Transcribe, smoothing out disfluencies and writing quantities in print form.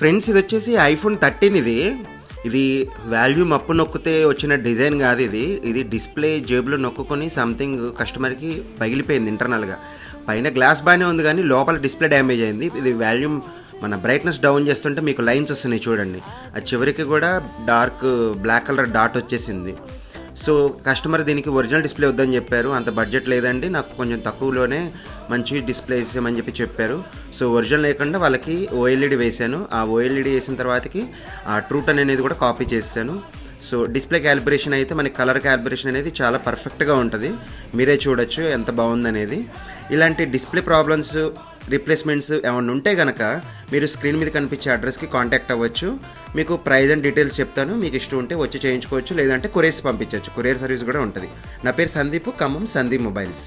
Friends, ఇది వచ్చేసి iPhone 13. ఇది వాల్యూమ్ అప్పు నొక్కితే వచ్చిన డిజైన్ కాదు. ఇది డిస్ప్లే జేబులో నొక్కుని సంథింగ్ కస్టమర్కి పగిలిపోయింది ఇంటర్నల్గా. పైన గ్లాస్ బాగానే ఉంది కానీ లోపల డిస్ప్లే డ్యామేజ్ అయింది. ఇది వాల్యూమ్ మన బ్రైట్నెస్ డౌన్ చేస్తుంటే మీకు లైన్స్ వస్తున్నాయి చూడండి. ఆ చివరికి కూడా డార్క్ బ్లాక్ కలర్ డాట్ వచ్చేసింది. సో కస్టమర్ దీనికి ఒరిజినల్ డిస్ప్లే వద్దని చెప్పారు. అంత బడ్జెట్ లేదండి, నాకు కొంచెం తక్కువలోనే మంచి డిస్ప్లే వేసామని చెప్పారు. సో ఒరిజినల్ లేకుండా వాళ్ళకి ఓఎల్ఈడి వేసాను. ఆ ఓఎల్ఈడి వేసిన తర్వాతకి ఆ ట్రూటన్ అనేది కూడా కాపీ చేశాను. సో డిస్ప్లే క్యాలిబ్రేషన్ అయితే మనకి కలర్ క్యాలిబ్రేషన్ అనేది చాలా పర్ఫెక్ట్గా ఉంటుంది. మీరే చూడొచ్చు ఎంత బాగుందనేది. ఇలాంటి డిస్ప్లే ప్రాబ్లమ్స్, రీప్లేస్మెంట్స్ ఏమైనా ఉంటే కనుక మీరు స్క్రీన్ మీద కనిపించే అడ్రస్కి కాంటాక్ట్ అవ్వచ్చు. మీకు ప్రైస్ అండ్ డీటెయిల్స్ చెప్తాను. మీకు ఇష్టం ఉంటే వచ్చి చేయించుకోవచ్చు, లేదంటే కొరియర్స్ పంపించవచ్చు. కొరియర్ సర్వీస్ కూడా ఉంటుంది. నా పేరు సందీప్, ఖమ్మం సందీప్ మొబైల్స్.